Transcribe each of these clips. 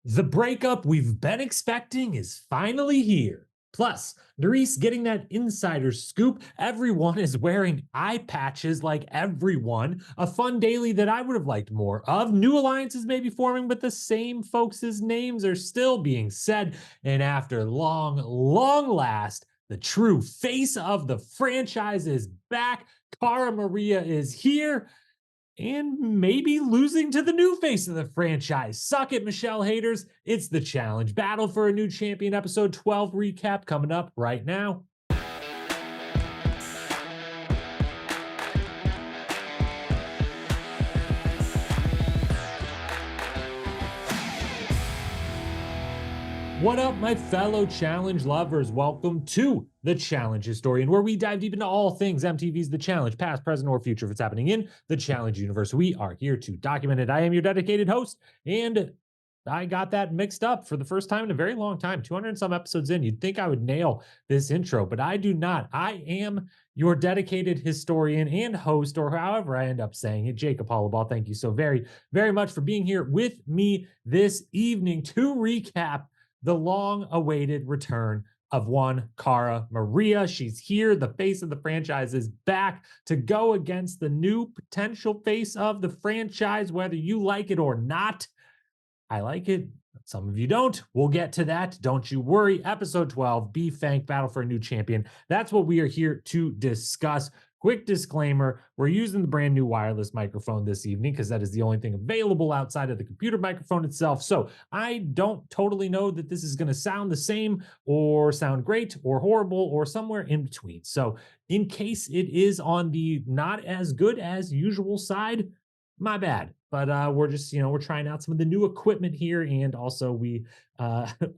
The breakup we've been expecting is finally here. Plus, Nurys getting that insider scoop. Everyone is wearing eye patches like everyone. A fun daily that I would have liked more of. New alliances may be forming, but the same folks' names are still being said. And after long last, the true face of the franchise is back. Cara Maria is here and maybe losing to the new face of the franchise. Suck it, Michele haters. It's the challenge. Battle for a new champion, episode 12 recap coming up right now. What up, my fellow challenge lovers? Welcome to the Challenge Historian, where we dive deep into all things MTV's The Challenge, past, present, or future, if it's happening in the Challenge universe. We are here to document it. I am your dedicated host, and I got that mixed up for the first time in a very long time. 200 and some episodes in, you'd think I would nail this intro, but I do not. I am your dedicated historian and host, or however I end up saying it, Jacob Hollaball. Thank you so very much for being here with me this evening to recap the long-awaited return of one Cara Maria. She's here. The face of the franchise is back to go against the new potential face of the franchise, whether you like it or not. I like it. Some of you don't. We'll get to that. Don't you worry. Episode 12, B-Fank, Battle for a New Champion. That's what we are here to discuss. Quick disclaimer, we're using the brand new wireless microphone this evening because that is the only thing available outside of the computer microphone itself. So I don't totally know that this is going to sound the same or sound great or horrible or somewhere in between. So in case it is on the not as good as usual side, my bad. But we're just, we're trying out some of the new equipment here. And also we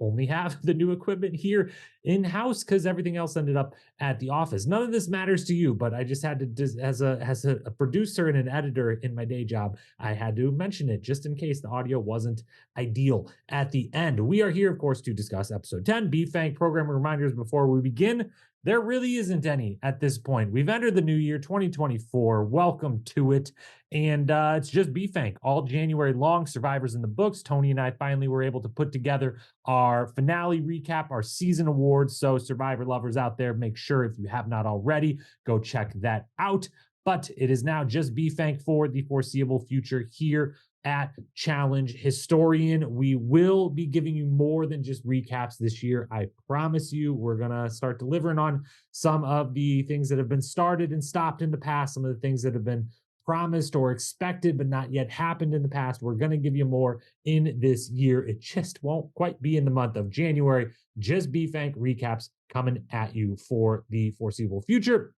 only have the new equipment here in-house because everything else ended up at the office. None of this matters to you, but I just had to, as a producer and an editor in my day job, I had to mention it just in case the audio wasn't ideal at the end. We are here, of course, to discuss episode 10, B-Fank. Programming reminders before we begin. There really isn't any at this point. We've entered the new year, 2024. Welcome to it. And it's just B-Fank all January long. Survivors in the books. Tony and I finally were able to put together our finale recap, our season awards. So Survivor lovers out there, make sure if you have not already, go check that out. But it is now just B-Fank for the foreseeable future here at Challenge Historian. We will be giving you more than just recaps this year. I promise you, we're going to start delivering on some of the things that have been started and stopped in the past, some of the things that have been promised or expected but not yet happened in the past. We're going to give you more in this year. It just won't quite be in the month of January. Just B-Fank recaps coming at you for the foreseeable future.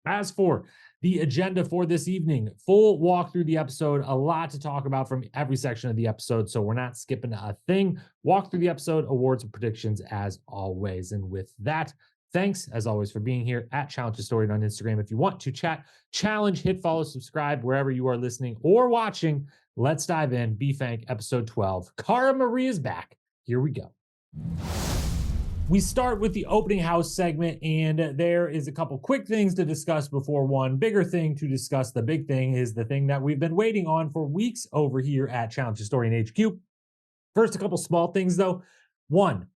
As for the agenda for this evening, full walk through the episode, a lot to talk about from every section of the episode, so we're not skipping a thing. Walk through the episode, awards and predictions as always. And with that, thanks as always for being here at Challenge Historian on Instagram. If you want to chat, challenge, hit follow, subscribe wherever you are listening or watching. Let's dive in. B-Fank episode 12. Cara Maria's back. Here we go. We start with the opening house segment, and there is a couple quick things to discuss before one bigger thing to discuss. The big thing is the thing that we've been waiting on for weeks over here at Challenge Historian HQ. First, a couple small things, though. One,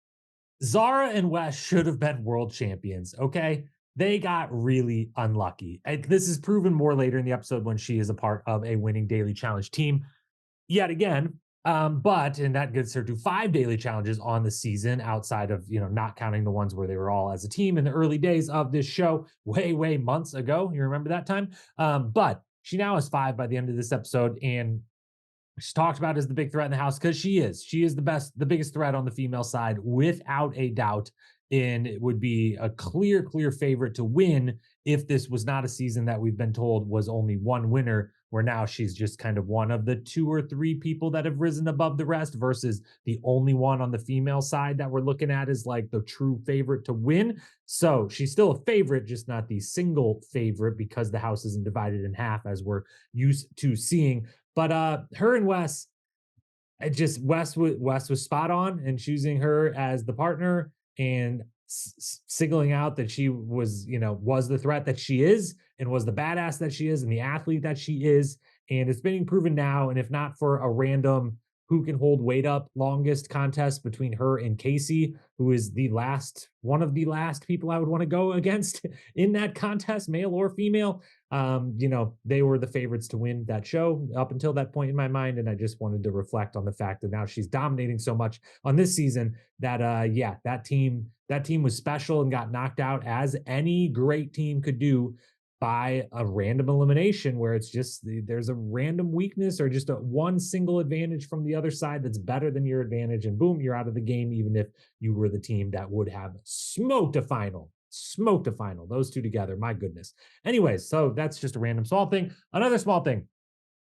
Zara and Wes should have been world champions, okay? They got really unlucky. This is proven more later in the episode when she is a part of a winning daily challenge team. Yet again, and that gets her to 5 daily challenges on the season outside of, not counting the ones where they were all as a team in the early days of this show way months ago. You remember that time? But she now has 5 by the end of this episode, and she's talked about as the big threat in the house because she is the biggest threat on the female side without a doubt. And it would be a clear favorite to win if this was not a season that we've been told was only one winner, where now she's just kind of one of the 2 or 3 people that have risen above the rest versus the only one on the female side that we're looking at is like the true favorite to win. So she's still a favorite, just not the single favorite because the house isn't divided in half as we're used to seeing. But her and Wes, Wes was spot on in choosing her as the partner and signaling out that she was the threat that she is and was the badass that she is and the athlete that she is. And it's being proven now. And if not for a random who can hold weight up longest contest between her and Casey, who is one of the last people I would want to go against in that contest, male or female. They were the favorites to win that show up until that point in my mind. And I just wanted to reflect on the fact that now she's dominating so much on this season that yeah, that team was special and got knocked out as any great team could do by a random elimination where it's just there's a random weakness or just a one single advantage from the other side that's better than your advantage, and boom, you're out of the game, even if you were the team that would have smoked a final. Those two together, my goodness. Anyways, so that's just a random small thing. Another small thing,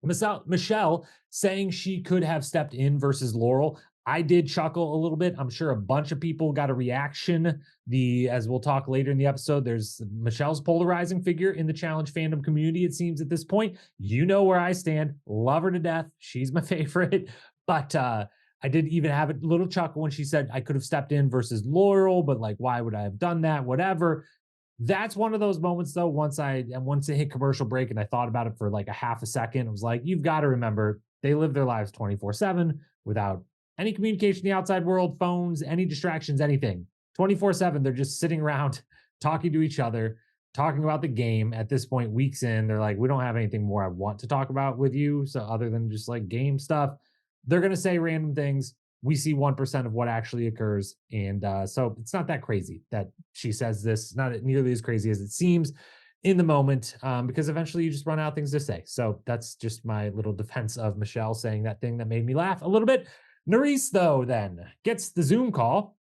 Michele saying she could have stepped in versus Laurel. I did chuckle a little bit. I'm sure a bunch of people got a reaction. As we'll talk later in the episode, there's Michele's polarizing figure in the challenge fandom community, it seems at this point. You know where I stand. Love her to death. She's my favorite. But I did even have a little chuckle when she said I could have stepped in versus Laurel, but like, why would I have done that? Whatever. That's one of those moments though, once it hit commercial break and I thought about it for like a half a second, I was like, you've got to remember they live their lives 24/7 without any communication in the outside world, phones, any distractions, anything. 24/7, they're just sitting around talking to each other, talking about the game. At this point, weeks in, they're like, we don't have anything more I want to talk about with you. So other than just like game stuff, they're going to say random things. We see 1% of what actually occurs. And so it's not that crazy that she says this, not nearly as crazy as it seems in the moment, because eventually you just run out of things to say. So that's just my little defense of Michele saying that thing that made me laugh a little bit. Nurys, though, then gets the Zoom call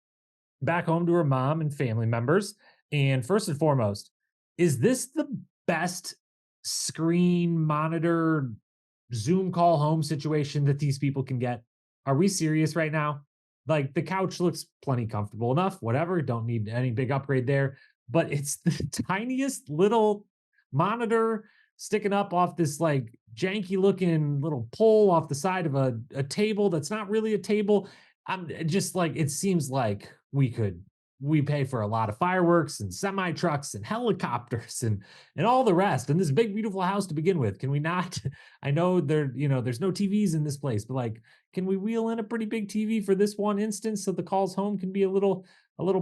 back home to her mom and family members. And first and foremost, is this the best screen monitor Zoom call home situation that these people can get? Are we serious right now? Like the couch looks plenty comfortable enough, whatever. Don't need any big upgrade there, but it's the tiniest little monitor sticking up off this like janky looking little pole off the side of a table that's not really a table. I'm just like, it seems like we pay for a lot of fireworks and semi trucks and helicopters and all the rest and this big beautiful house to begin with. Can we not? I know there's no TVs in this place, but like, can we wheel in a pretty big TV for this one instance so the calls home can be a little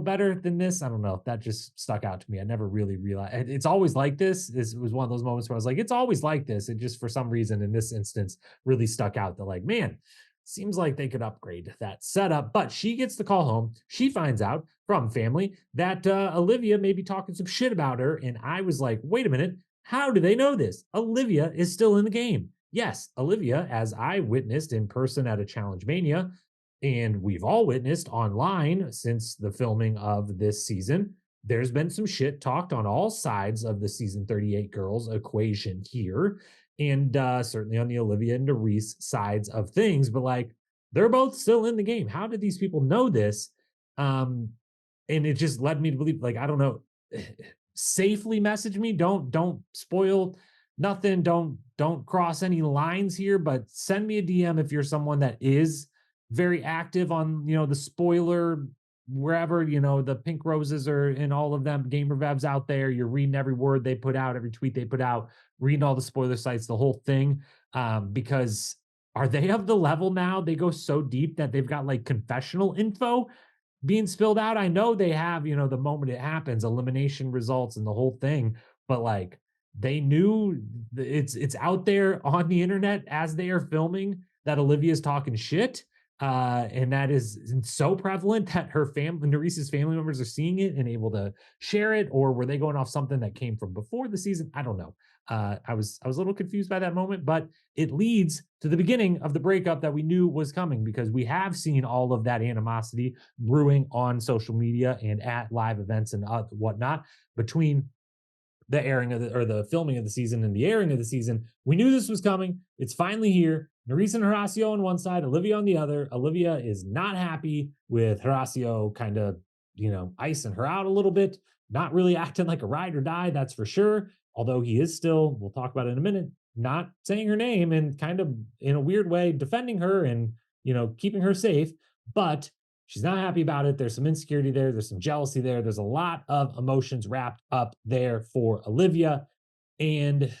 better than this? I don't know. That just stuck out to me. I never really realized it's always like this. It was one of those moments where I was like, it's always like this. It just for some reason in this instance really stuck out. That like, man, seems like they could upgrade that setup. But she gets the call home. She finds out from family that Olivia may be talking some shit about her. And I was like, wait a minute. How do they know this? Olivia is still in the game. Yes, Olivia, as I witnessed in person at a Challenge Mania, and we've all witnessed online since the filming of this season, there's been some shit talked on all sides of the season 38 girls equation here. And certainly on the Olivia and Nurys sides of things, but like they're both still in the game. How did these people know this? And it just led me to believe, like, I don't know, safely message me. Don't spoil nothing. Don't cross any lines here, but send me a DM if you're someone that is very active on the spoiler wherever the pink roses are in all of them gamer vebs out there. You're reading every word they put out, every tweet they put out, reading all the spoiler sites, the whole thing. Because are they of the level now? They go so deep that they've got like confessional info being spilled out. I know they have, the moment it happens, elimination results and the whole thing, but like they knew it's out there on the internet as they are filming that Olivia's talking shit. And that is so prevalent that her family, Nurys's family members are seeing it and able to share it, or were they going off something that came from before the season? I don't know. I was a little confused by that moment, but it leads to the beginning of the breakup that we knew was coming because we have seen all of that animosity brewing on social media and at live events and whatnot between the airing of the filming of the season and the airing of the season. We knew this was coming. It's finally here. Nurys and Horacio on one side, Olivia on the other. Olivia is not happy with Horacio kind of, icing her out a little bit, not really acting like a ride or die, that's for sure. Although he is still, we'll talk about it in a minute, not saying her name and kind of in a weird way defending her and, keeping her safe. But she's not happy about it. There's some insecurity there. There's some jealousy there. There's a lot of emotions wrapped up there for Olivia. And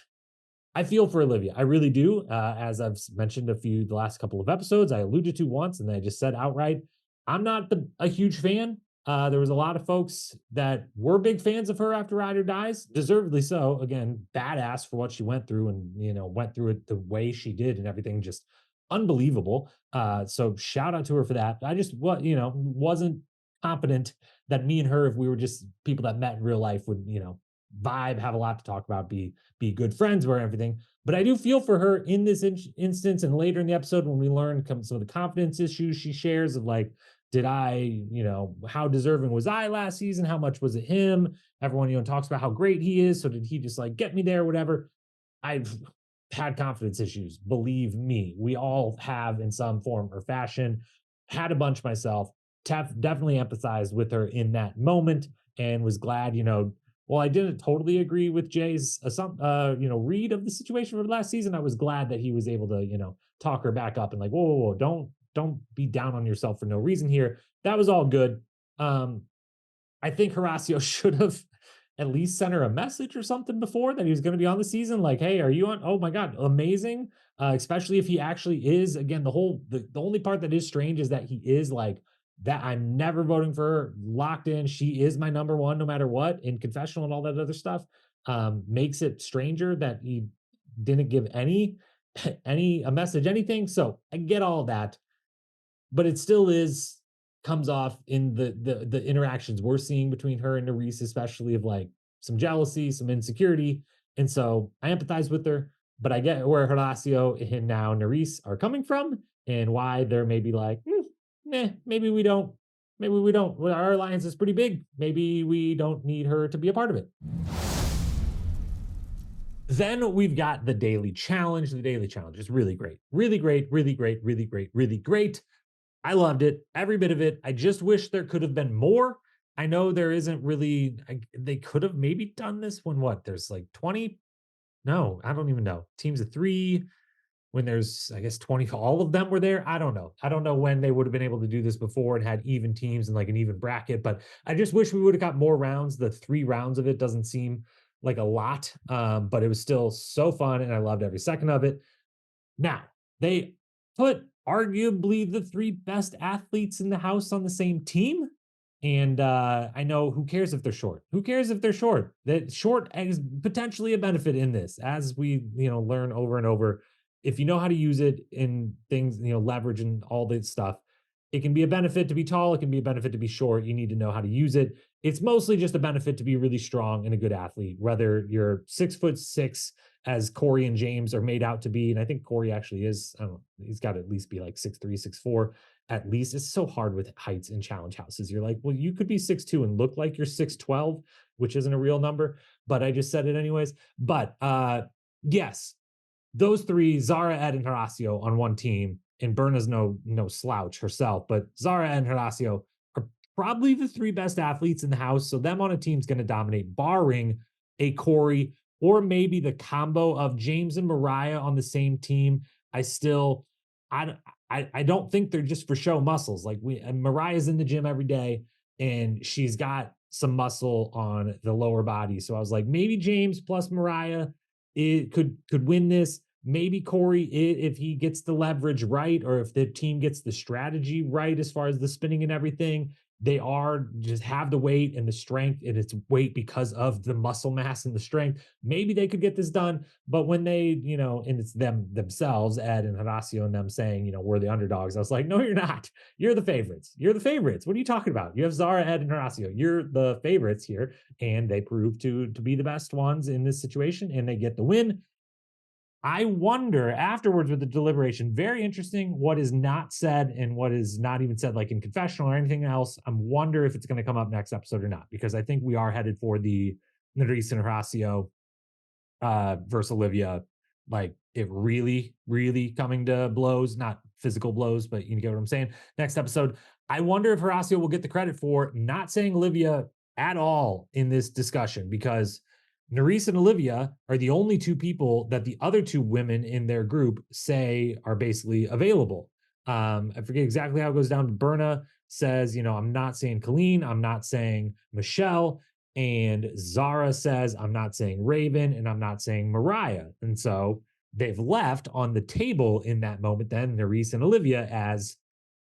I feel for Olivia. I really do. As I've mentioned the last couple of episodes, I alluded to once, and I just said outright, I'm not a huge fan. There was a lot of folks that were big fans of her after Ryder dies, deservedly so. Again, badass for what she went through, and went through it the way she did, and everything just unbelievable. So shout out to her for that. I just wasn't confident that me and her, if we were just people that met in real life, would vibe, have a lot to talk about, be good friends or everything. But I do feel for her in this instance, and later in the episode when we learn some of the confidence issues she shares of like, did I, how deserving was I last season? How much was it him? Everyone, talks about how great he is. So did he just like get me there, whatever? I've had confidence issues. Believe me, we all have in some form or fashion. Had a bunch myself. Definitely empathized with her in that moment, and was glad, well, I didn't totally agree with Jay's read of the situation from last season. I was glad that he was able to, talk her back up and like, whoa, whoa, whoa, don't be down on yourself for no reason here. That was all good. Um, I think Horacio should have at least sent her a message or something before that he was going to be on the season. Like, hey, are you on? Oh my God, amazing. Especially if he actually is. Again, the only part that is strange is that he is like that. I'm never voting for her. Locked in. She is my number one, no matter what. In confessional and all that other stuff, makes it stranger that he didn't give any any a message, anything. So I get all that, but it still is comes off in the interactions we're seeing between her and Nurys, especially of like some jealousy, some insecurity. And so I empathize with her, but I get where Horacio and now Nurys are coming from and why they're maybe like, maybe we don't. Maybe we don't. Well, our alliance is pretty big. Maybe we don't need her to be a part of it. Then we've got the daily challenge. The daily challenge is really great. Really great, really great, really great, really great. I loved it, every bit of it. I just wish there could have been more. I know there isn't really, they could have maybe done this when what? There's like 20? No, I don't even know. Teams of three, when there's, I guess, 20, all of them were there. I don't know. I don't know when they would have been able to do this before and had even teams and like an even bracket, but I just wish we would have got more rounds. The 3 rounds of it doesn't seem like a lot, but it was still so fun and I loved every second of it. Now, they put arguably the 3 best athletes in the house on the same team, and, I know who cares if they're short? Who cares if they're short? That short is potentially a benefit in this, as we, learn over and over. If you know how to use it in things, leverage and all this stuff, it can be a benefit to be tall, it can be a benefit to be short, you need to know how to use it. It's mostly just a benefit to be really strong and a good athlete, whether you're 6'6" as Corey and James are made out to be. And I think Corey actually is, I don't know, he's got to at least be like 6'3", 6'4" at least. It's so hard with heights in challenge houses. You're like, well, you could be 6'2" and look like you're 6'12", which isn't a real number, but I just said it anyways. But yes, those three, Zara, Ed, and Horacio on one team, and Berna's no slouch herself, but Zara and Horacio are probably the 3 best athletes in the house. So them on a team's going to dominate, barring a Corey or maybe the combo of James and Mariah on the same team. I still, I don't think they're just for show muscles. Like Mariah's in the gym every day, and she's got some muscle on the lower body. So I was like, maybe James plus Mariah it could win this. Maybe Corey, if he gets the leverage right, or if the team gets the strategy right as far as the spinning and everything, they are just have the weight and the strength, and it's weight because of the muscle mass and the strength. Maybe they could get this done, but when they, and it's them themselves, Ed and Horacio and them saying, we're the underdogs. I was like, no, you're not. You're the favorites. You're the favorites. What are you talking about? You have Zara, Ed, and Horacio. You're the favorites here, and they prove to be the best ones in this situation, and they get the win. I wonder afterwards with the deliberation, very interesting what is not said and what is not even said, like in confessional or anything else. I wonder if it's going to come up next episode or not, because I think we are headed for the Nurys and Horacio versus Olivia, like it really, really coming to blows, not physical blows, but you get what I'm saying. Next episode, I wonder if Horacio will get the credit for not saying Olivia at all in this discussion, because Nurys and Olivia are the only 2 people that the other 2 women in their group say are basically available. I forget exactly how it goes down. Berna says, I'm not saying Colleen, I'm not saying Michele. And Zara says, I'm not saying Ravyn and I'm not saying Mariah. And so they've left on the table in that moment, then Nurys and Olivia, as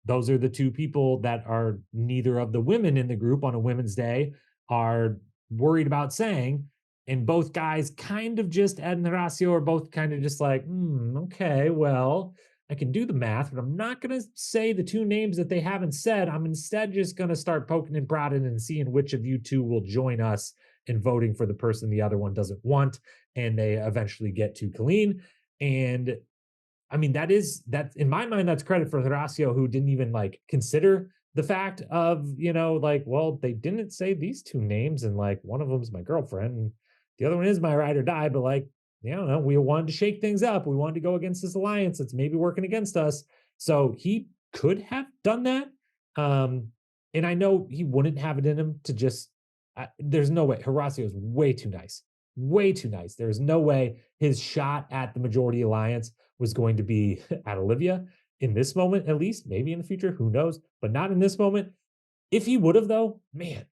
those are the two people that are neither of the women in the group on a women's day are worried about saying. And both guys kind of just, Ed and Horacio are both kind of just like, okay, well, I can do the math, but I'm not going to say the two names that they haven't said. I'm instead just going to start poking and prodding and seeing which of you two will join us in voting for the person the other one doesn't want. And they eventually get to Colleen. And I mean, that in my mind, that's credit for Horacio, who didn't even like consider the fact of, like, well, they didn't say these two names, and like one of them's my girlfriend, and the other one is my ride or die, but like, I don't know, we wanted to shake things up. We wanted to go against this alliance that's maybe working against us. So he could have done that. And I know he wouldn't have it in him to just, there's no way. Horacio is way too nice. Way too nice. There's no way his shot at the majority alliance was going to be at Olivia in this moment, at least. Maybe in the future, who knows? But not in this moment. If he would have, though, man,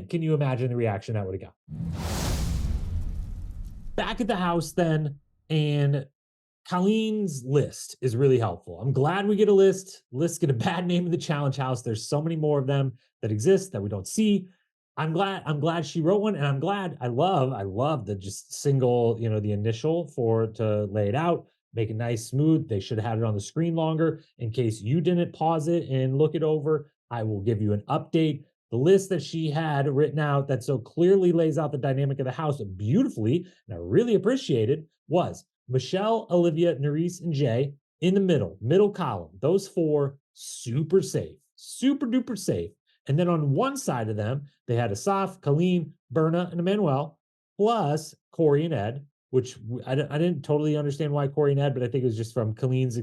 can you imagine the reaction that would have got? Back at the house, then, and Colleen's list is really helpful. I'm glad we get a list. Lists get a bad name in the challenge house. There's so many more of them that exist that we don't see. I'm glad she wrote one, and I love the just single, the initial for to lay it out, make it nice, smooth. They should have had it on the screen longer in case you didn't pause it and look it over. I will give you an update. The list that she had written out that so clearly lays out the dynamic of the house beautifully, and I really appreciated, was Michele, Olivia, Nurys, and Jay in the middle column. Those four, super safe, super duper safe. And then on one side of them, they had Asaf, Colleen, Berna, and Emmanuel, plus Corey and Ed, which I didn't totally understand why Corey and Ed, but I think it was just from Colleen's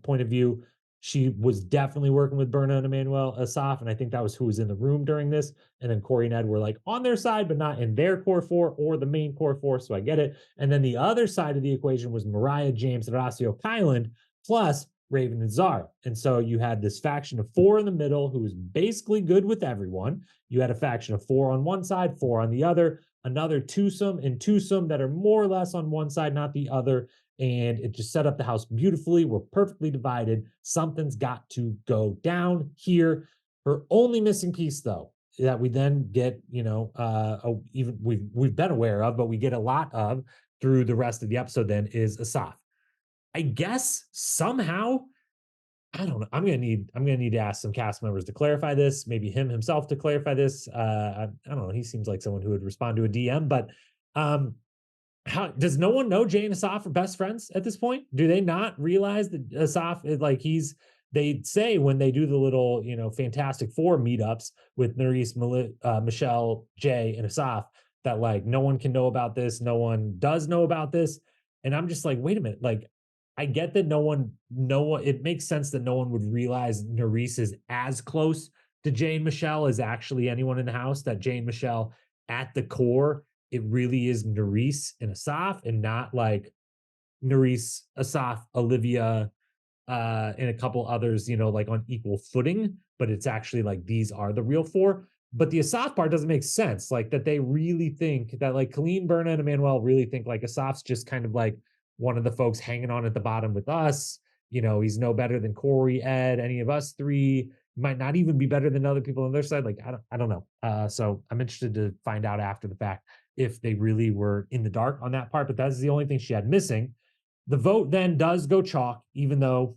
point of view. She was definitely working with Berna and Emmanuel, Asaf, and I think that was who was in the room during this. And then Corey and Ed were like on their side, but not in their core four or the main core four. So I get it. And then the other side of the equation was Mariah, James, Horacio, Kyland, plus Ravyn and Zara. And so you had this faction of four in the middle who was basically good with everyone. You had a faction of four on one side, four on the other, another twosome and twosome that are more or less on one side, not the other. And it just set up the house beautifully. We're perfectly divided. Something's got to go down here. Her only missing piece, though, that we then get, even we've been aware of, but we get a lot of through the rest of the episode, then is Asaf. I guess somehow, I don't know. I'm gonna need to ask some cast members to clarify this. Maybe him himself to clarify this. I don't know. He seems like someone who would respond to a DM, but um, how does no one know Jay and Asaf are best friends at this point? Do they not realize that Asaf is like they say when they do the little, Fantastic Four meetups with Nurys, Michele, Jay, and Asaf that like no one can know about this, no one does know about this. And I'm just like, wait a minute, like I get that no one, it makes sense that no one would realize Nurys is as close to Jay and Michele as actually anyone in the house, that Jay and Michele at the core it really is Nurys and Asaf and not like Nurys, Asaf, Olivia, and a couple others, like on equal footing, but it's actually like these are the real four. But the Asaf part doesn't make sense. Like that they really think that like Colleen, Berna, and Emmanuel really think like Asaf's just kind of like one of the folks hanging on at the bottom with us. He's no better than Corey, Ed, any of us three. Might not even be better than other people on their side. Like I don't know. So I'm interested to find out after the fact if they really were in the dark on that part. But that's the only thing she had missing. The vote then does go chalk, even though,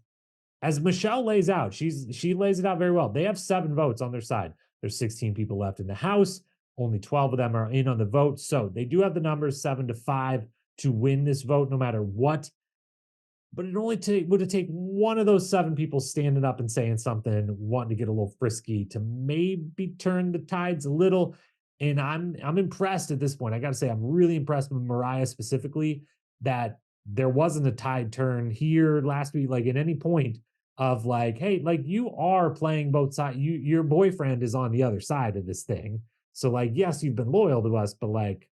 as Michele lays out, she lays it out very well. They have 7 votes on their side. There's 16 people left in the House. Only 12 of them are in on the vote. So they do have the numbers 7-5 to win this vote, no matter what. But it only would take one of those 7 people standing up and saying something, wanting to get a little frisky to maybe turn the tides a little. And I'm impressed at this point. I got to say, I'm really impressed with Mariah specifically that there wasn't a tide turn here last week, like at any point of like, hey, like you are playing both sides. Your boyfriend is on the other side of this thing. So like, yes, you've been loyal to us, but like,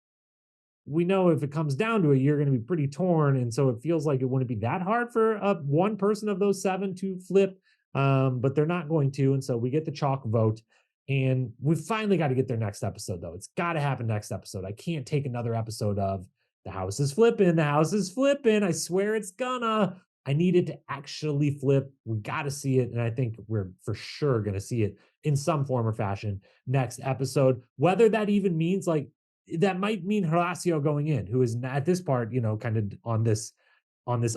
we know if it comes down to it, you're going to be pretty torn. And so it feels like it wouldn't be that hard for one person of those 7 to flip, but they're not going to. And so we get the chalk vote. And we finally got to get their next episode, though. It's got to happen next episode. I can't take another episode of the house is flipping, the house is flipping. I swear it's gonna. I need it to actually flip. We got to see it. And I think we're for sure going to see it in some form or fashion next episode. Whether that even means like, that might mean Horacio going in, who is at this part, kind of on this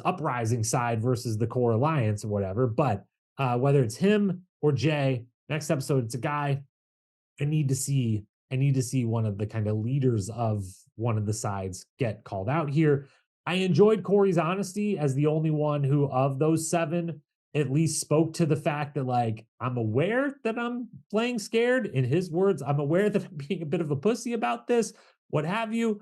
uprising side versus the core alliance or whatever. But whether it's him or Jay, next episode, it's a guy. I need to see one of the kind of leaders of one of the sides get called out here. I enjoyed Corey's honesty as the only one who of those seven at least spoke to the fact that, like, I'm aware that I'm playing scared. In his words, I'm aware that I'm being a bit of a pussy about this, what have you.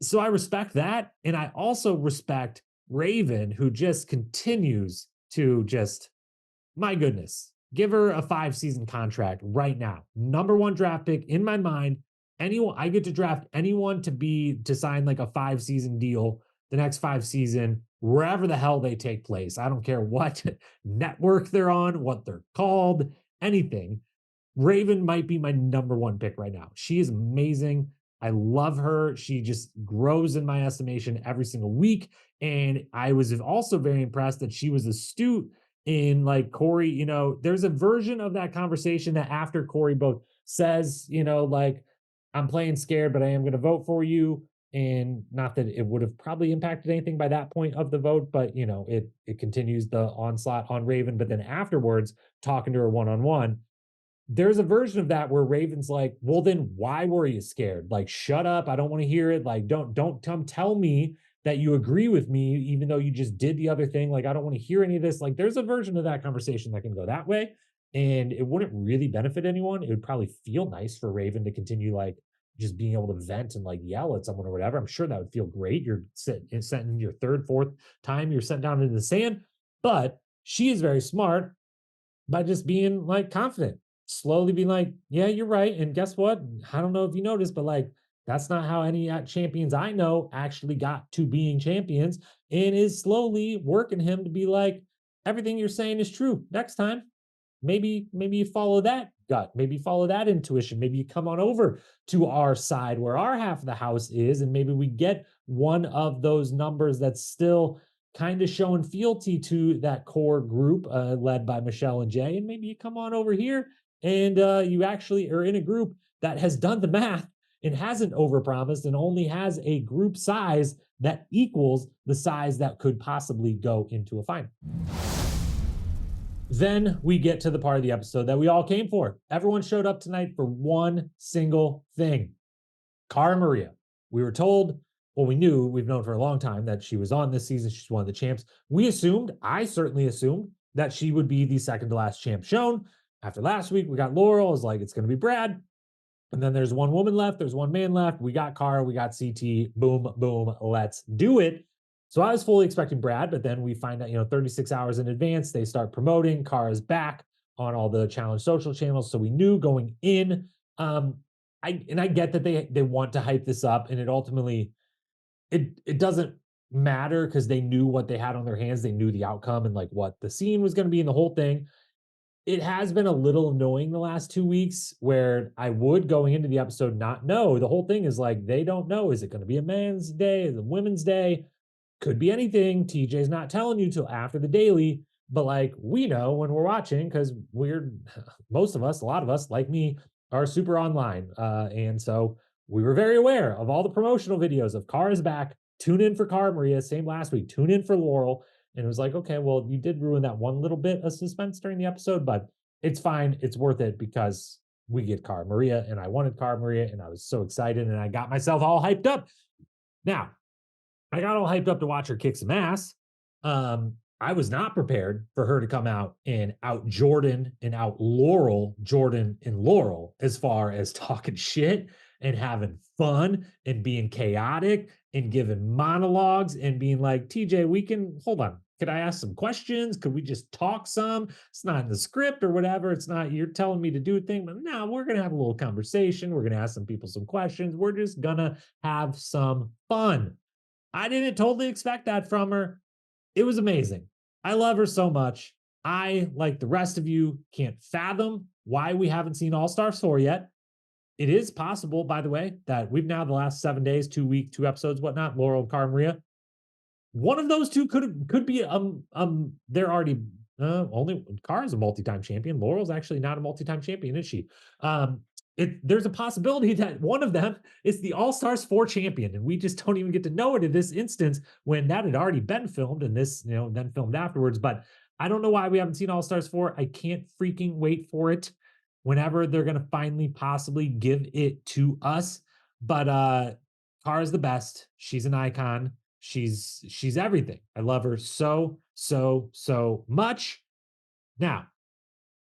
So I respect that. And I also respect Ravyn, who just continues to just, my goodness, give her a 5-season contract right now. Number one draft pick in my mind. Anyone, I get to draft anyone to sign like a 5-season deal, the next 5 season, wherever the hell they take place. I don't care what network they're on, what they're called, anything. Ravyn might be my number one pick right now. She is amazing. I love her. She just grows in my estimation every single week. And I was also very impressed that she was astute in, like, Corey. There's a version of that conversation that after Corey both says, like, I'm playing scared, but I am going to vote for you. And not that it would have probably impacted anything by that point of the vote, but it continues the onslaught on Ravyn. But then afterwards, talking to her one on one, there's a version of that where Ravyn's like, well, then why were you scared? Like, shut up. I don't want to hear it. Like, don't come tell me that you agree with me, even though you just did the other thing. Like, I don't want to hear any of this. Like, there's a version of that conversation that can go that way. And it wouldn't really benefit anyone. It would probably feel nice for Ravyn to continue, like, just being able to vent and like yell at someone or whatever. I'm sure that would feel great. You're sent in your third, fourth time, you're sent down into the sand. But she is very smart by just being like confident, slowly being like, yeah, you're right. And guess what? I don't know if you noticed, but like, that's not how any champions I know actually got to being champions, and is slowly working him to be like, everything you're saying is true. Next time, maybe you follow that gut, maybe follow that intuition, maybe you come on over to our side where our half of the house is, and maybe we get one of those numbers that's still kind of showing fealty to that core group led by Michele and Jay. And maybe you come on over here and you actually are in a group that has done the math and hasn't overpromised and only has a group size that equals the size that could possibly go into a final. Then we get to the part of the episode that we all came for. Everyone showed up tonight for one single thing. Cara Maria. We were told, well, we've known for a long time that she was on this season. She's one of the champs. I certainly assumed that she would be the second to last champ shown. After last week, we got Laurel. I was like, it's going to be Brad. And then there's one woman left. There's one man left. We got Cara. We got CT. Boom, boom. Let's do it. So I was fully expecting Brad, but then we find out, 36 hours in advance, they start promoting Cara's back on all the challenge social channels. So we knew going in. I get that they want to hype this up, and it ultimately it doesn't matter because they knew what they had on their hands. They knew the outcome and like what the scene was going to be in the whole thing. It has been a little annoying the last 2 weeks where I would going into the episode not know. The whole thing is like they don't know. Is it going to be a man's day? Is it a women's day? Could be anything. TJ's not telling you till after the daily, but like we know when we're watching because most of us, a lot of us, like me, are super online. And so we were very aware of all the promotional videos of Cara's back. Tune in for Cara Maria, same last week. Tune in for Laurel. And it was like, okay, well, you did ruin that one little bit of suspense during the episode, but it's fine. It's worth it because we get Cara Maria, and I wanted Cara Maria, and I was so excited, and I got myself all hyped up. Now, I got all hyped up to watch her kick some ass. I was not prepared for her to come out and out Jordan and out Laurel, Jordan and Laurel, as far as talking shit and having fun and being chaotic and giving monologues and being like, TJ, we can hold on. Could I ask some questions? Could we just talk some? It's not in the script or whatever. It's not, you're telling me to do a thing, but no, we're going to have a little conversation. We're going to ask some people some questions. We're just going to have some fun. I didn't totally expect that from her. It was amazing. I love her so much. I, like the rest of you, can't fathom why we haven't seen All Stars 4 yet. It is possible, by the way, that we've now the last 7 days, 2 week, 2 episodes, whatnot, Laurel and Cara Maria. One of those two could be they're already only Cara's a multi-time champion. Laurel's actually not a multi-time champion, is she? Um, there's a possibility that one of them is the All Stars 4 champion, and we just don't even get to know it in this instance when that had already been filmed and this, then filmed afterwards. But I don't know why we haven't seen All Stars 4. I can't freaking wait for it whenever they're gonna finally possibly give it to us. But Cara's the best. She's an icon. She's everything. I love her so, so, so much. Now,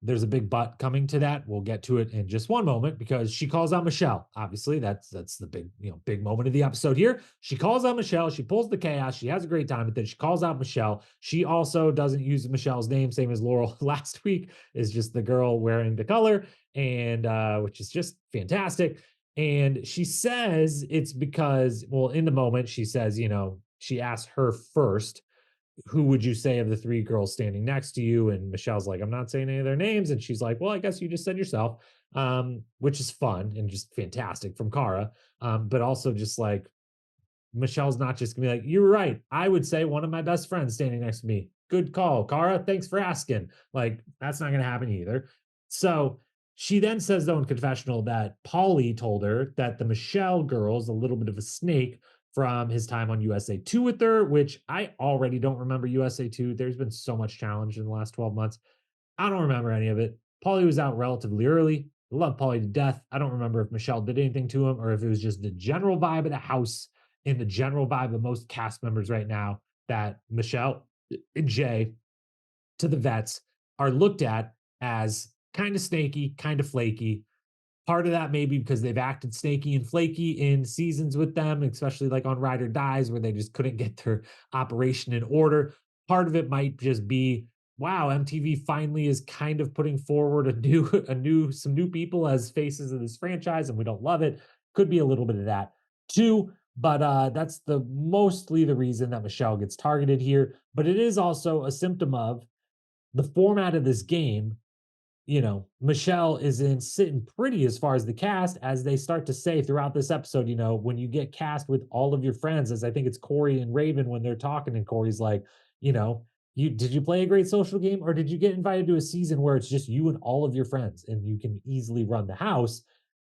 there's a big but coming to that. We'll get to it in just one moment because she calls out Michele. Obviously, that's the big, big moment of the episode here. She calls out Michele. She pulls the chaos. She has a great time, but then she calls out Michele. She also doesn't use Michelle's name, same as Laurel last week, is just the girl wearing the color, and which is just fantastic. And she says it's because, well, in the moment, she says, she asked her first, who would you say of the three girls standing next to you? And Michelle's like, I'm not saying any of their names. And she's like, well, I guess you just said yourself, which is fun and just fantastic from Cara. But also just like, Michelle's not just gonna be like, you're right. I would say one of my best friends standing next to me. Good call, Cara. Thanks for asking. Like, that's not gonna happen either. So she then says, though, in confessional, that Paulie told her that the Michelle girl's a little bit of a snake from his time on USA 2 with her, which I already don't remember USA 2. There's been so much challenge in the last 12 months. I don't remember any of it. Paulie was out relatively early. I love Paulie to death. I don't remember if Michelle did anything to him or if it was just the general vibe of the house and the general vibe of most cast members right now that Michelle and Jay, to the vets, are looked at as kind of snaky, kind of flaky. Part of that maybe because they've acted snaky and flaky in seasons with them, especially like on Ride or Dies, where they just couldn't get their operation in order. Part of it might just be, wow, MTV finally is kind of putting forward some new people as faces of this franchise, and we don't love it. Could be a little bit of that too. But that's mostly the reason that Michelle gets targeted here. But it is also a symptom of the format of this game. Michelle is in sitting pretty as far as the cast, as they start to say throughout this episode, when you get cast with all of your friends, as I think it's Corey and Ravyn when they're talking, and Corey's like, did you play a great social game, or did you get invited to a season where it's just you and all of your friends and you can easily run the house?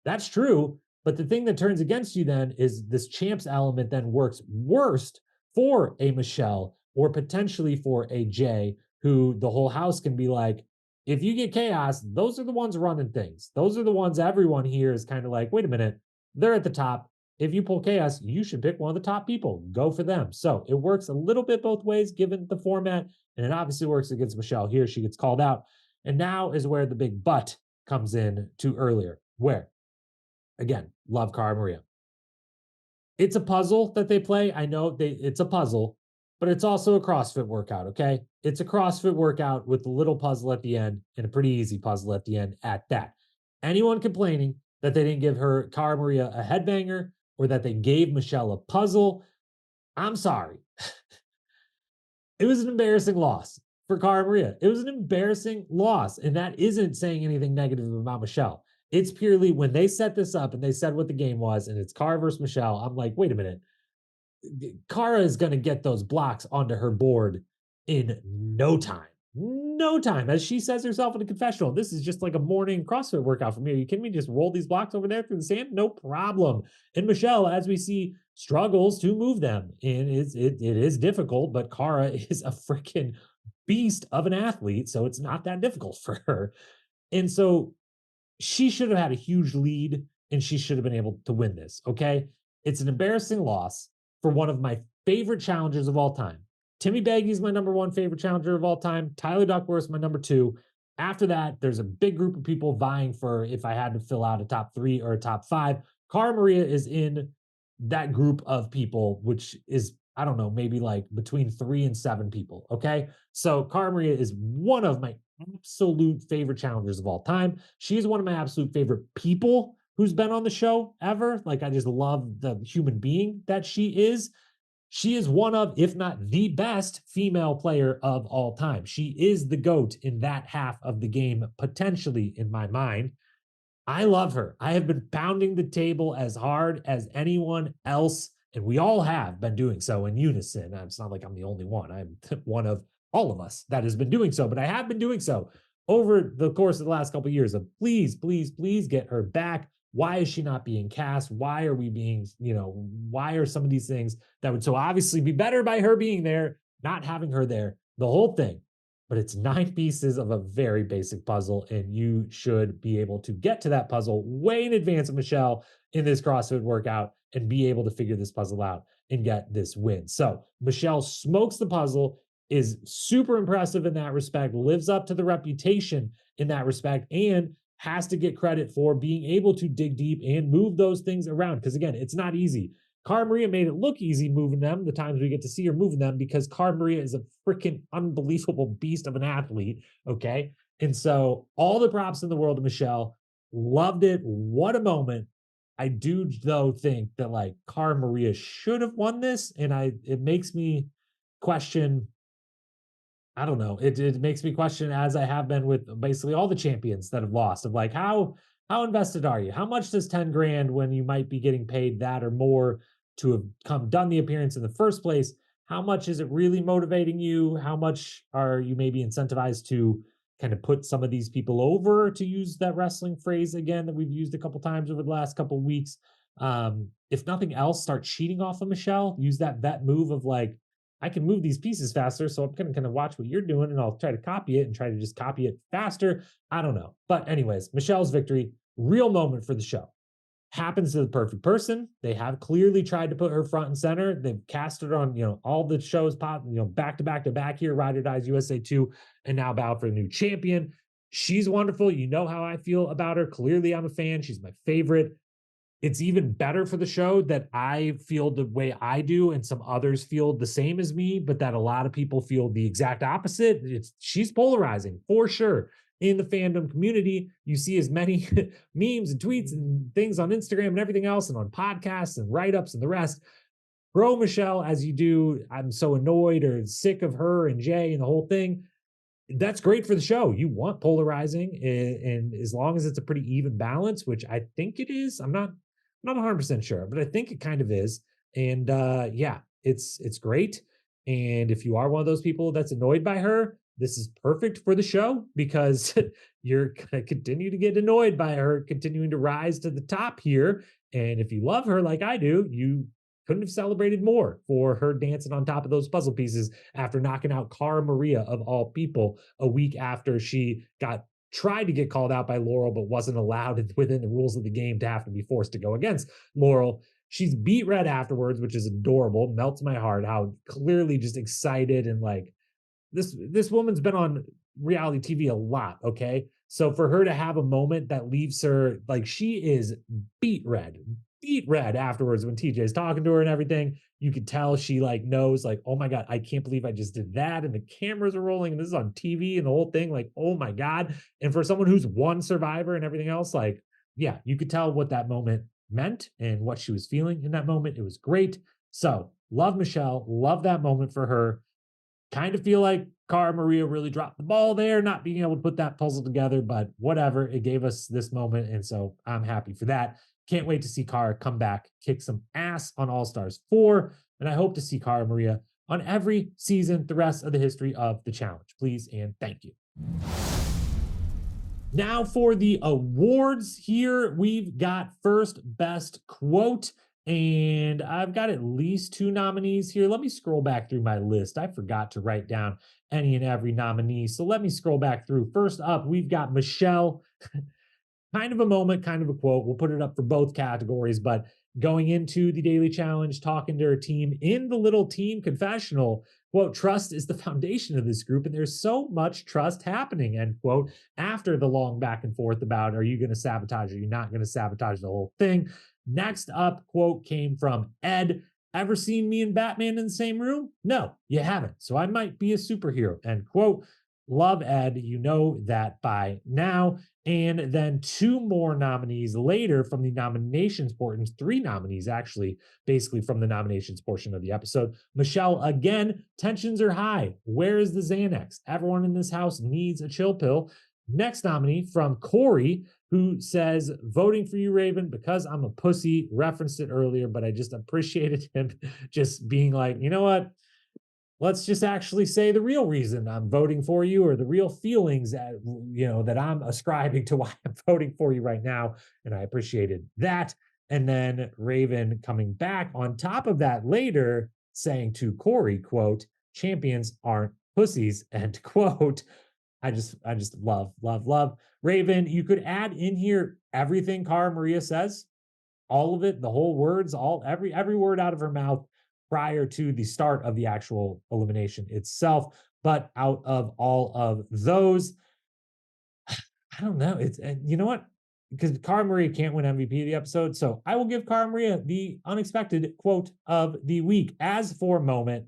That's true. But the thing that turns against you then is this champs element then works worst for a Michelle or potentially for a Jay, who the whole house can be like, if you get chaos, those are the ones running things. Those are the ones everyone here is kind of like, wait a minute, they're at the top. If you pull chaos, you should pick one of the top people. Go for them. So it works a little bit both ways given the format. And it obviously works against Michelle here. She gets called out. And now is where the big but comes in to earlier, where, again, love Cara Maria. It's a puzzle that they play. I know it's a puzzle, but it's also a CrossFit workout, okay? It's a CrossFit workout with a little puzzle at the end and a pretty easy puzzle at the end at that. Anyone complaining that they didn't give her Cara Maria a headbanger or that they gave Michelle a puzzle, I'm sorry. It was an embarrassing loss for Cara Maria. It was an embarrassing loss, and that isn't saying anything negative about Michelle. It's purely when they set this up and they said what the game was, and it's Cara versus Michelle. I'm like, wait a minute. Cara is going to get those blocks onto her board in no time. No time. As she says herself in the confessional, this is just like a morning CrossFit workout for me. Are you kidding me? Just roll these blocks over there through the sand? No problem. And Michelle, as we see, struggles to move them. And it is difficult, but Cara is a freaking beast of an athlete. So it's not that difficult for her. And so she should have had a huge lead and she should have been able to win this. Okay. It's an embarrassing loss for one of my favorite challengers of all time. Timmy Baggy's my number one favorite challenger of all time. Tyler Duckworth's my number two. After that, there's a big group of people vying for if I had to fill out a top three or a top five. Cara Maria is in that group of people, which is, I don't know, maybe like between 3 and 7 people. Okay. So Cara Maria is one of my absolute favorite challengers of all time. She's one of my absolute favorite people who's been on the show ever. Like, I just love the human being that she is. She is one of, if not the best female player of all time. She is the GOAT in that half of the game, potentially in my mind. I love her. I have been pounding the table as hard as anyone else, and we all have been doing so in unison. It's not like I'm the only one. I'm one of all of us that has been doing so, but I have been doing so over the course of the last couple of years of please, please, please get her back. Why is she not being cast? Why are we being, why are some of these things that would so obviously be better by her being there, not having her there, the whole thing? But it's 9 pieces of a very basic puzzle, and you should be able to get to that puzzle way in advance of Michele in this CrossFit workout and be able to figure this puzzle out and get this win. So Michele smokes the puzzle, is super impressive in that respect, lives up to the reputation in that respect, and has to get credit for being able to dig deep and move those things around. Because again, it's not easy. Cara Maria made it look easy moving them the times we get to see her moving them because Cara Maria is a freaking unbelievable beast of an athlete. Okay. And so all the props in the world of Michele. Loved it. What a moment. I do though think that like Cara Maria should have won this. And it makes me question. I don't know. It makes me question, as I have been with basically all the champions that have lost, of like how invested are you? How much does 10 grand when you might be getting paid that or more to have done the appearance in the first place? How much is it really motivating you? How much are you maybe incentivized to kind of put some of these people over, to use that wrestling phrase again that we've used a couple times over the last couple of weeks? If nothing else, start cheating off of Michele. Use that vet move of like, I can move these pieces faster, so I'm gonna kind of watch what you're doing and I'll try to copy it and try to just copy it faster. I don't know. But anyways, Michele's victory, real moment for the show. Happens to the perfect person. They have clearly tried to put her front and center. They've cast her on, all the shows pop, back to back to back here, Ride or Dies USA 2, and now Bow for the new champion. She's wonderful. You know how I feel about her. Clearly, I'm a fan. She's my favorite. It's even better for the show that I feel the way I do and some others feel the same as me, but that a lot of people feel the exact opposite. She's polarizing for sure in the fandom community. You see as many memes and tweets and things on Instagram and everything else and on podcasts and write-ups and the rest. Pro Michele as you do. I'm so annoyed or sick of her and Jay and the whole thing. That's great for the show. You want polarizing, and as long as it's a pretty even balance, which I think it is. I'm not 100% sure, but I think it kind of is. And yeah, it's great. And if you are one of those people that's annoyed by her, this is perfect for the show because you're going to continue to get annoyed by her continuing to rise to the top here. And if you love her like I do, you couldn't have celebrated more for her dancing on top of those puzzle pieces after knocking out Cara Maria of all people a week after she tried to get called out by Laurel, but wasn't allowed within the rules of the game to have to be forced to go against Laurel. She's beat Red afterwards, which is adorable. Melts my heart how clearly just excited and like this woman's been on reality TV a lot, okay? So for her to have a moment that leaves her like she is beat red afterwards when TJ's talking to her and everything, you could tell she like knows like, oh my God, I can't believe I just did that. And the cameras are rolling and this is on TV and the whole thing, like, oh my God. And for someone who's won Survivor and everything else, like, yeah, you could tell what that moment meant and what she was feeling in that moment. It was great. So love Michele, love that moment for her. Kind of feel like Cara Maria really dropped the ball there, not being able to put that puzzle together, but whatever. It gave us this moment. And so I'm happy for that. Can't wait to see Cara come back, kick some ass on All Stars 4. And I hope to see Cara Maria on every season, the rest of the history of the challenge. Please and thank you. Now for the awards here, we've got first best quote. And I've got at least 2 nominees here. Let me scroll back through my list. I forgot to write down any and every nominee. So let me scroll back through. First up, we've got Michele. Kind of a moment, kind of a quote. We'll put it up for both categories, but going into the daily challenge, talking to her team in the little team confessional, quote, trust is the foundation of this group, and there's so much trust happening, end quote, after the long back and forth about, are you going to sabotage or are you not going to sabotage the whole thing? Next up, quote, came from Ed. Ever seen me and Batman in the same room? No, you haven't. So I might be a superhero, end quote. Love, Ed. You know that by now. And then two more nominees later from the nominations portion, three nominees actually, basically from the nominations portion of the episode. Michele, again, tensions are high. Where is the Xanax? Everyone in this house needs a chill pill. Next nominee from Corey, who says, voting for you, Ravyn, because I'm a pussy. Referenced it earlier, but I just appreciated him just being like, you know what? Let's just actually say the real reason I'm voting for you, or the real feelings that that I'm ascribing to why I'm voting for you right now. And I appreciated that. And then Ravyn coming back on top of that later, saying to Corey, quote, champions aren't pussies, end quote. I just love, love, love. Ravyn, you could add in here everything Cara Maria says, all of it, the whole words, all every word out of her mouth prior to the start of the actual elimination itself. But out of all of those, I don't know. It's you know what? Because Cara Maria can't win MVP of the episode, so I will give Cara Maria the unexpected quote of the week. As for moment,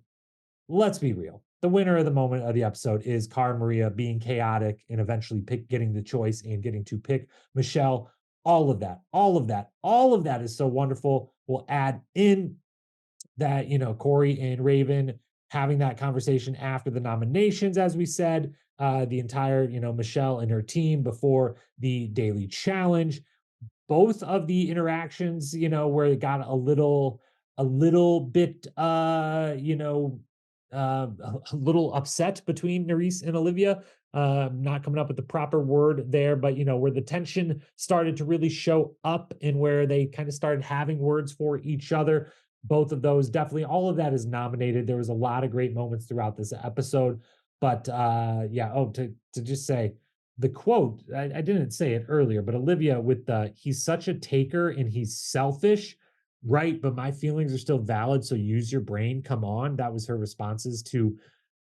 let's be real. The winner of the moment of the episode is Cara Maria being chaotic and eventually getting the choice and getting to pick Michele. All of that, all of that, all of that is so wonderful. We'll add in that, Corey and Ravyn having that conversation after the nominations, as we said, the entire, Michele and her team before the daily challenge, both of the interactions, where it got a little bit a little upset between Nurys and Olivia. Not coming up with the proper word there, but where the tension started to really show up and where they kind of started having words for each other. Both of those, definitely all of that is nominated. There was a lot of great moments throughout this episode. But yeah, to just say the quote, I didn't say it earlier, but Olivia with the he's such a taker and he's selfish, right? But my feelings are still valid. So use your brain. Come on. That was her responses to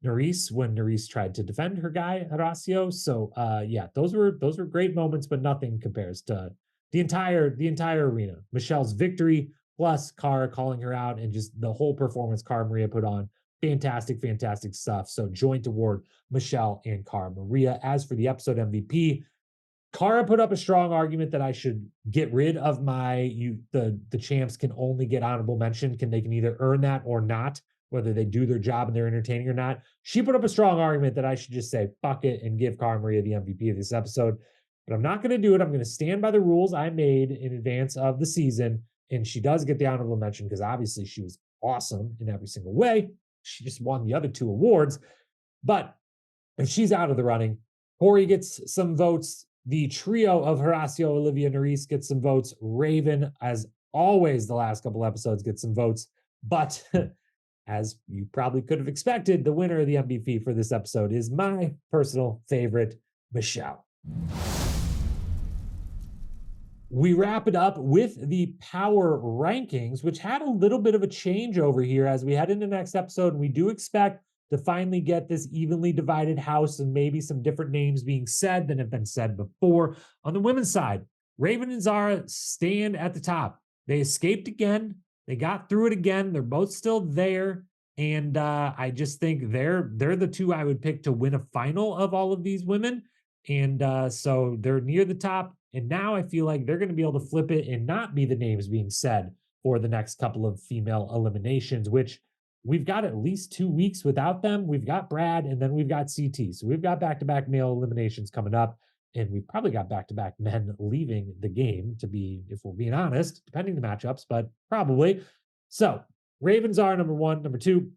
Nurys when Nurys tried to defend her guy Horacio. So yeah, those were great moments, but nothing compares to the entire arena. Michele's victory plus Cara calling her out and just the whole performance Cara Maria put on. Fantastic, fantastic stuff. So joint award, Michele and Cara Maria. As for the episode MVP, Cara put up a strong argument that I should get rid of the champs can only get honorable mention. They can either earn that or not, whether they do their job and they're entertaining or not. She put up a strong argument that I should just say fuck it and give Cara Maria the MVP of this episode. But I'm not going to do it. I'm going to stand by the rules I made in advance of the season. And she does get the honorable mention because obviously she was awesome in every single way. She just won the other two awards. But if she's out of the running, Corey gets some votes. The trio of Horacio, Olivia, Nurys gets some votes. Ravyn, as always, the last couple episodes get some votes. But as you probably could have expected, the winner of the MVP for this episode is my personal favorite, Michele. We wrap it up with the power rankings, which had a little bit of a changeover here as we head into the next episode. And we do expect to finally get this evenly divided house and maybe some different names being said than have been said before. On the women's side, Ravyn and Zara stand at the top. They escaped again. They got through it again. They're both still there. And I just think they're the two I would pick to win a final of all of these women. And so they're near the top. And now I feel like they're going to be able to flip it and not be the names being said for the next couple of female eliminations, which we've got at least 2 weeks without them. We've got Brad and then we've got CT. So we've got back-to-back male eliminations coming up. And we've probably got back-to-back men leaving the game, to be, if we're being honest, depending the matchups, but probably. So Ravens are number 1. Number 2,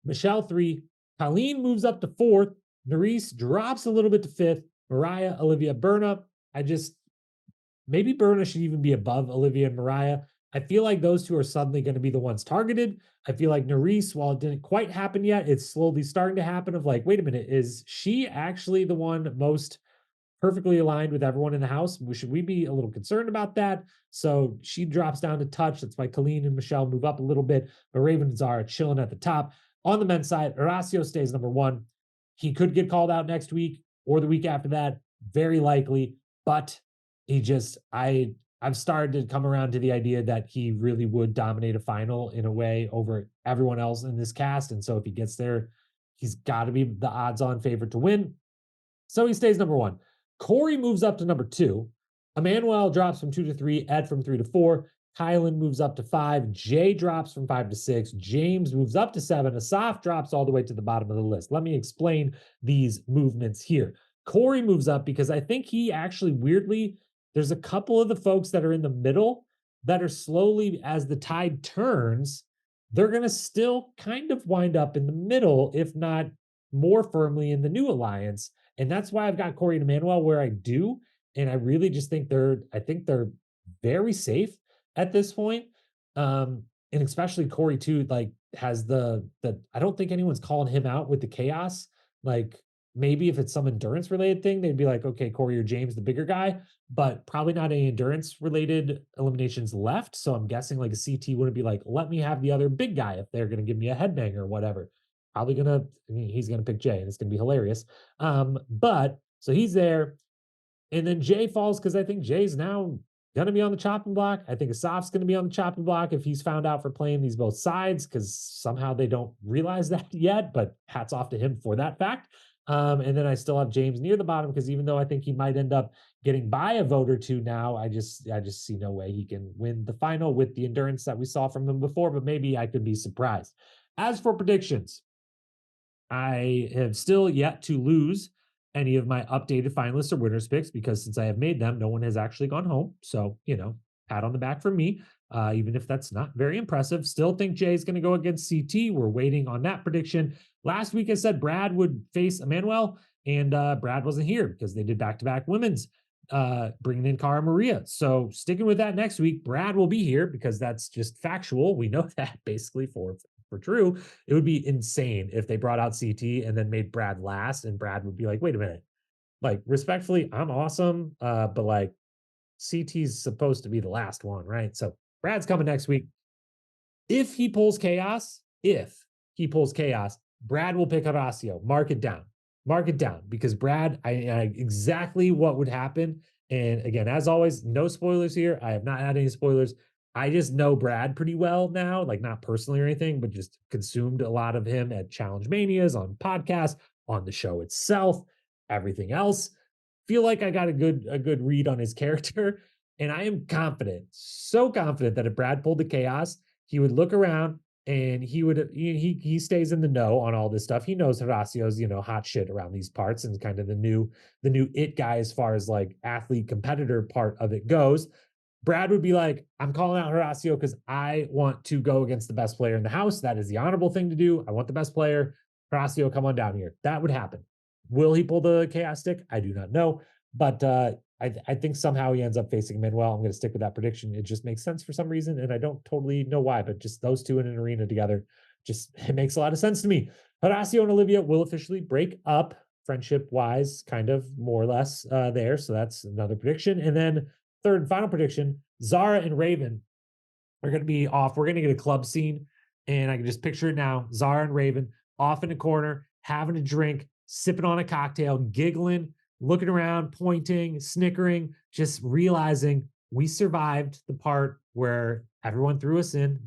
Michele 3. Colleen moves up to 4th. Nurys drops a little bit to 5th. Mariah, Olivia, Berna. Maybe Berna should even be above Olivia and Mariah. I feel like those two are suddenly going to be the ones targeted. I feel like Nurys, while it didn't quite happen yet, it's slowly starting to happen of like, wait a minute, is she actually the one most perfectly aligned with everyone in the house? Should we be a little concerned about that? So she drops down to touch. That's why Colleen and Michele move up a little bit, but Ravyn and Zara chilling at the top. On the men's side, Horacio stays number 1. He could get called out next week or the week after that, very likely, but I've started to come around to the idea that he really would dominate a final in a way over everyone else in this cast. And so if he gets there, He's got to be the odds-on favorite to win. So he stays number one. Corey moves up to number two. Emmanuel drops from 2 to 3. Ed from 3 to 4. Kylan moves up to 5. Jay drops from 5 to 6. James moves up to 7. Asaf drops all the way to the bottom of the list. Let me explain these movements here. Corey moves up because I think he actually weirdly, there's a couple of the folks that are in the middle that are slowly, as the tide turns, they're going to still kind of wind up in the middle, if not more firmly in the new alliance. And that's why I've got Corey and Emmanuel where I do. And I really just think they're very safe at this point. And especially Corey too, like has the I don't think anyone's calling him out with the chaos. Like maybe if it's some endurance related thing, they'd be like, okay, Corey or James, the bigger guy, but probably not any endurance related eliminations left. So I'm guessing like a CT wouldn't be like, let me have the other big guy if they're gonna give me a headbanger or whatever. Probably gonna, I mean, he's gonna pick Jay and it's gonna be hilarious. But so he's there. And then Jay falls because I think Jay's now going to be on the chopping block. I think Asaf's going to be on the chopping block if he's found out for playing these both sides, because somehow they don't realize that yet, but hats off to him for that fact. And then I still have James near the bottom because even though I think he might end up getting by a vote or two now, I just see no way he can win the final with the endurance that we saw from him before, but maybe I could be surprised. As for predictions, I have still yet to lose any of my updated finalists or winners picks because since I have made them, no one has actually gone home. So, pat on the back for me, even if that's not very impressive. Still think Jay's going to go against CT. We're waiting on that prediction. Last week, I said Brad would face Emmanuel, and Brad wasn't here because they did back-to-back women's, bringing in Cara Maria. So sticking with that next week, Brad will be here because that's just factual. We know that basically for true. It would be insane if they brought out CT and then made Brad last, and Brad would be like, wait a minute, like respectfully, I'm awesome. But like CT's supposed to be the last one, right? So Brad's coming next week. If he pulls chaos, Brad will pick Horacio. Mark it down because Brad, I exactly what would happen. And again, as always, no spoilers here. I have not had any spoilers. I just know Brad pretty well now, like not personally or anything, but just consumed a lot of him at Challenge Manias, on podcasts, on the show itself, everything else. Feel like I got a good read on his character, and I am confident, so confident that if Brad pulled the chaos, he would look around and he stays in the know on all this stuff. He knows Horacio's, hot shit around these parts and kind of the new it guy as far as like athlete competitor part of it goes. Brad would be like, I'm calling out Horacio because I want to go against the best player in the house. That is the honorable thing to do. I want the best player. Horacio, come on down here. That would happen. Will he pull the chaos stick? I do not know. But I think somehow he ends up facing Manuel. I'm going to stick with that prediction. It just makes sense for some reason, and I don't totally know why, but just those two in an arena together, it makes a lot of sense to me. Horacio and Olivia will officially break up friendship-wise, kind of more or less there. So that's another prediction. And then third and final prediction, Zara and Ravyn are going to be off. We're going to get a club scene, and I can just picture it now. Zara and Ravyn off in a corner, having a drink, sipping on a cocktail, giggling, looking around, pointing, snickering, just realizing we survived the part where everyone threw us in,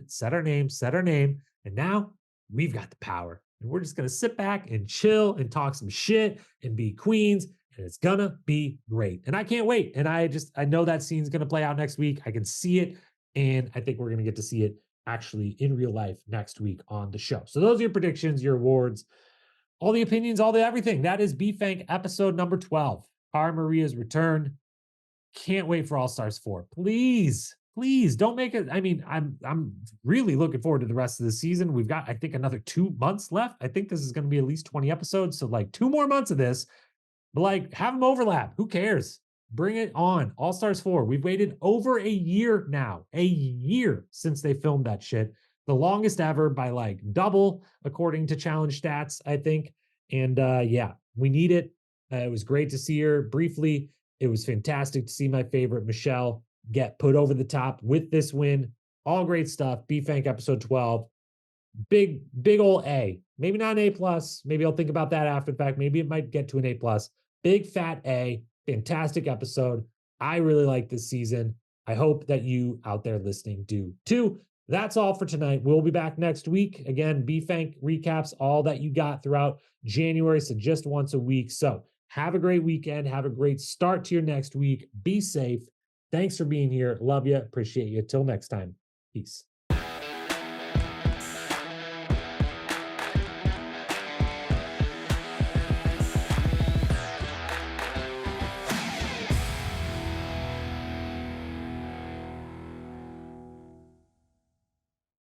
said our name, and now we've got the power. And we're just going to sit back and chill and talk some shit and be queens, and it's gonna be great. And I can't wait. And I know that scene's gonna play out next week. I can see it, and I think we're gonna get to see it actually in real life next week on the show. So those are your predictions, your awards, all the opinions, all the everything. That is BFank episode number 12. Cara Maria's return. Can't wait for All Stars 4. Please don't make it. I mean, I'm really looking forward to the rest of the season. We've got, I think, another 2 months left. I think this is going to be at least 20 episodes. So like 2 more months of this. But like, have them overlap. Who cares? Bring it on. All Stars 4. We've waited over a year now. A year since they filmed that shit. The longest ever by like double, according to challenge stats, I think. And yeah, we need it. It was great to see her briefly. It was fantastic to see my favorite Michele get put over the top with this win. All great stuff. BFank episode 12. Big old A. Maybe not an A plus. Maybe I'll think about that after the fact. Maybe it might get to an A plus. Big fat A. Fantastic episode. I really like this season. I hope that you out there listening do too. That's all for tonight. We'll be back next week. Again, BFank recaps all that you got throughout January, so just once a week. So have a great weekend. Have a great start to your next week. Be safe. Thanks for being here. Love you. Appreciate you. Till next time. Peace.